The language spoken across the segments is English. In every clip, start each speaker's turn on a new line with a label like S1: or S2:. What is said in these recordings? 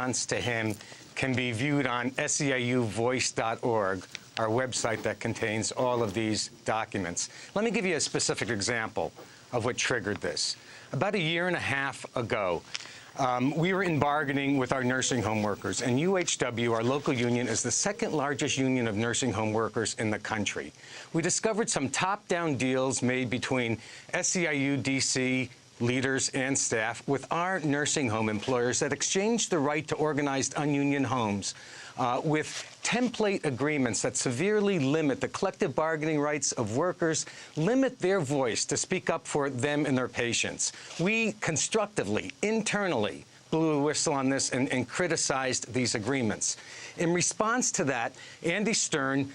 S1: to him can be viewed on SEIUvoice.org, our website that contains all of these documents. Let me give you a specific example of what triggered this. About a year and a half ago, we were in bargaining with our nursing home workers, and UHW, our local union, is the second largest union of nursing home workers in the country. We discovered some top-down deals made between SEIU DC leaders and staff with our nursing home employers that exchanged the right to organized ununion homes with template agreements that severely limit the collective bargaining rights of workers, limit their voice to speak up for them and their patients. We constructively, internally, blew a whistle on this and criticized these agreements. In response to that, Andy Stern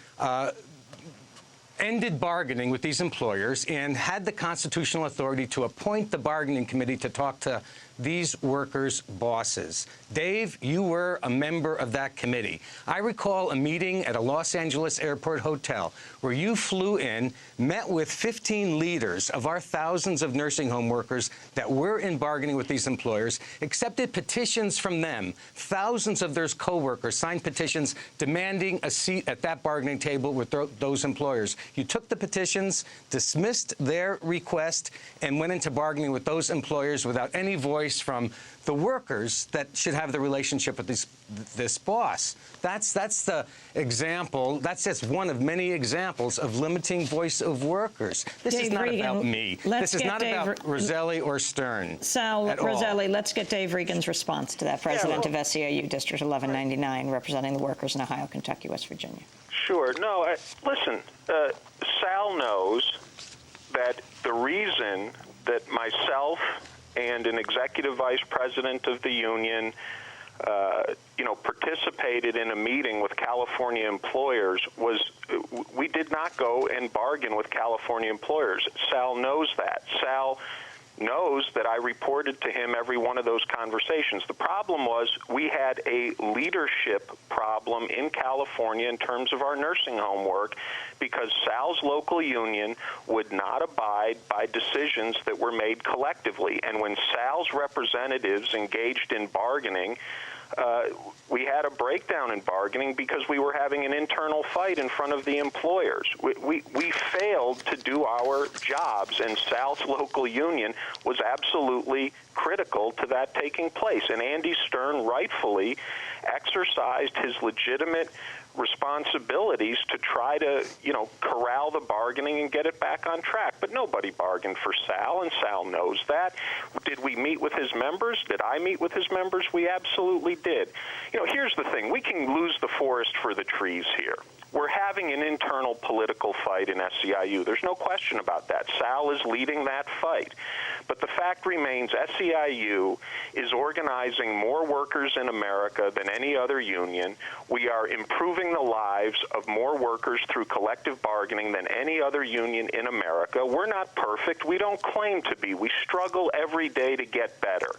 S1: ended bargaining with these employers and had the constitutional authority to appoint the bargaining committee to talk to these workers' bosses. Dave, you were a member of that committee. I recall a meeting at a Los Angeles airport hotel where you flew in, met with 15 leaders of our thousands of nursing home workers that were in bargaining with these employers, accepted petitions from them. Thousands of their co-workers signed petitions demanding a seat at that bargaining table with those employers. You took the petitions, dismissed their request, and went into bargaining with those employers without any voice from the workers that should have the relationship with this boss. That's the example. That's just one of many examples of limiting voice of workers. This is not about me. This is not about Rosselli or Stern.
S2: Sal Rosselli, let's get Dave Regan's response to that, president of SEIU District 1199, representing the workers in Ohio, Kentucky, West Virginia.
S3: Sure. No, listen, Sal knows that the reason that myself and an executive vice president of the union, participated in a meeting with California employers was we did not go and bargain with California employers. Sal knows that. Sal knows that I reported to him every one of those conversations. The problem was we had a leadership problem in California in terms of our nursing home work because Sal's local union would not abide by decisions that were made collectively. And when Sal's representatives engaged in bargaining, we had a breakdown in bargaining because we were having an internal fight in front of the employers. We failed to do our jobs, and Sal's local union was absolutely critical to that taking place. And Andy Stern rightfully exercised his legitimate responsibilities to try to, corral the bargaining and get it back on track. But nobody bargained for Sal, and Sal knows that. Did we meet with his members? Did I meet with his members? We absolutely did. Here's the thing. We can lose the forest for the trees here. We're having an internal political fight in SEIU. There's no question about that. Sal is leading that fight. But the fact remains SEIU is organizing more workers in America than any other union. We are improving the lives of more workers through collective bargaining than any other union in America. We're not perfect. We don't claim to be. We struggle every day to get better.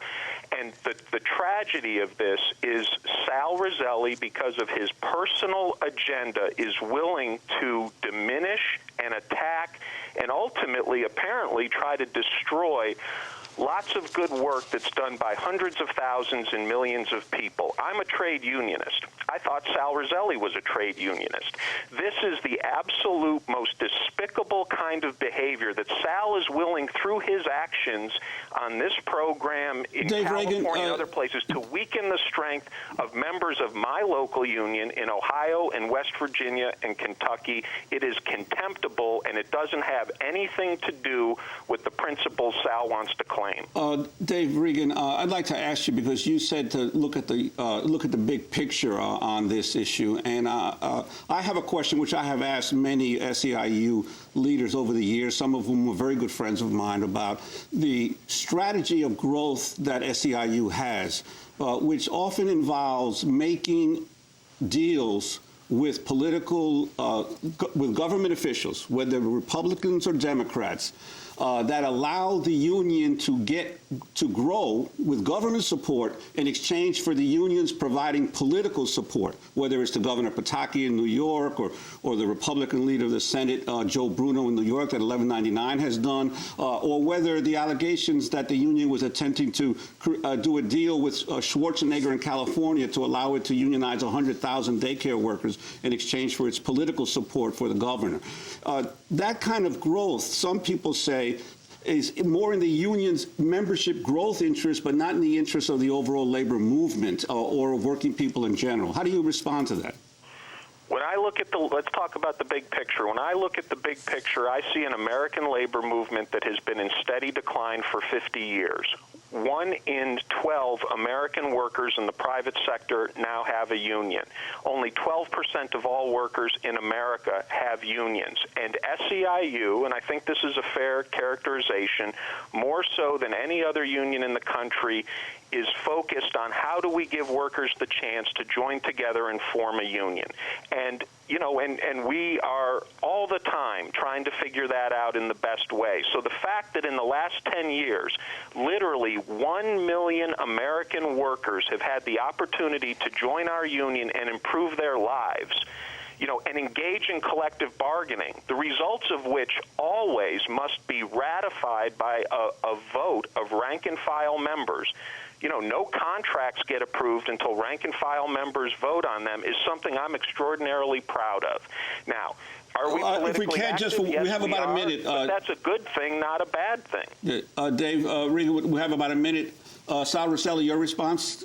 S3: And the tragedy of this is Sal Rosselli, because of his personal agenda, is willing to diminish and attack and ultimately, apparently, try to destroy lots of good work that's done by hundreds of thousands and millions of people. I'm a trade unionist. I thought Sal Rosselli was a trade unionist. This is the absolute most despicable kind of behavior that Sal is willing, through his actions on this program in California and other places, to weaken the strength of members of my local union in Ohio and West Virginia and Kentucky. It is contemptible, and it doesn't have anything to do with the principles Sal wants to claim.
S4: Dave Regan, I'd like to ask you, because you said to look at the big picture on this issue, and I have a question which I have asked many SEIU leaders over the years, some of whom were very good friends of mine, about the strategy of growth that SEIU has, which often involves making deals with with government officials, whether Republicans or Democrats, that allow the union to grow with government support in exchange for the unions providing political support, whether it's to Governor Pataki in New York or the Republican leader of the Senate, Joe Bruno in New York, that 1199 has done, or whether the allegations that the union was attempting to do a deal with Schwarzenegger in California to allow it to unionize 100,000 daycare workers in exchange for its political support for the governor. That kind of growth, some people say, is more in the union's membership growth interest, but not in the interest of the overall labor movement or working people in general. How do you respond to that?
S3: When I look at let's talk about the big picture. When I look at the big picture, I see an American labor movement that has been in steady decline for 50 years. 1 in 12 American workers in the private sector now have a union. Only 12% of all workers in America have unions. And SEIU, and I think this is a fair characterization, more so than any other union in the country, is focused on how do we give workers the chance to join together and form a union. And and we are all the time trying to figure that out in the best way. So the fact that in the last 10 years, literally 1 million American workers have had the opportunity to join our union and improve their lives, and engage in collective bargaining, the results of which always must be ratified by a vote of rank-and-file members. No contracts get approved until rank-and-file members vote on them is something I'm extraordinarily proud of. Now, are we politically
S4: if we can't
S3: active?
S4: just,
S3: Yes,
S4: we have about a minute.
S3: But that's a good thing, not a bad thing.
S4: Dave, Regan, we have about a minute. Sal Rosselli, your response?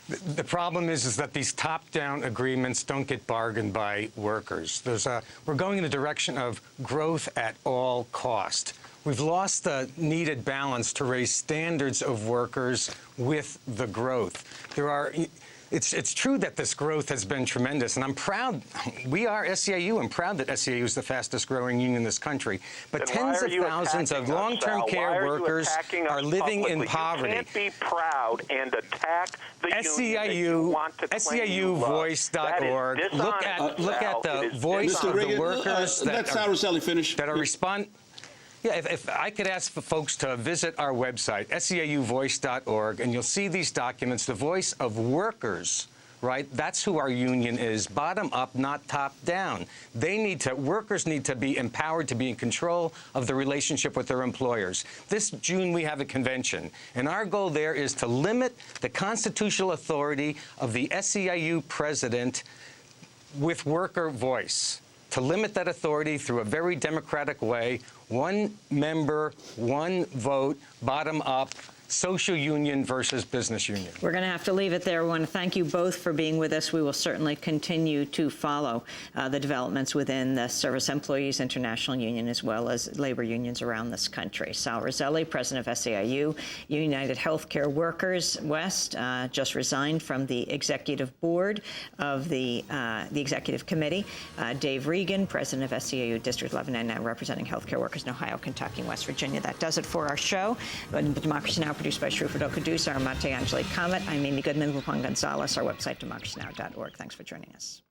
S1: The problem is that these top-down agreements don't get bargained by workers. We're going in the direction of growth at all cost. We've lost the needed balance to raise standards of workers with the growth. It's true that this growth has been tremendous, and I'm proud. We are SEIU. I'm proud that SEIU is the fastest-growing union in this country. But tens of thousands of long-term care workers are living in poverty.
S3: You can't be proud and attack the union that you want to claim you love.
S1: SEIUvoice.org. Look at the voice of the workers
S4: let Sal Rosselli finish.
S1: that are responding. Yeah, if I could ask for folks to visit our website, SEIUvoice.org, and you'll see these documents, the voice of workers, right? That's who our union is, bottom up, not top down. Workers need to be empowered to be in control of the relationship with their employers. This June, we have a convention, and our goal there is to limit the constitutional authority of the SEIU president with worker voice, to limit that authority through a very democratic way. One member, one vote, bottom up, social union versus business union.
S2: We're going to have to leave it there. We want to thank you both for being with us. We will certainly continue to follow the developments within the Service Employees International Union as well as labor unions around this country. Sal Rosselli, president of SEIU. United Healthcare Workers West just resigned from the executive board of the executive committee. Dave Regan, president of SEIU District 1199, representing healthcare workers in Ohio, Kentucky, and West Virginia. That does it for our show. Democracy Now! Produced by Shruford Okadusa, Mate Angelique Comet. I'm Amy Goodman, Lupan Gonzalez. Our website, democracynow.org. Thanks for joining us.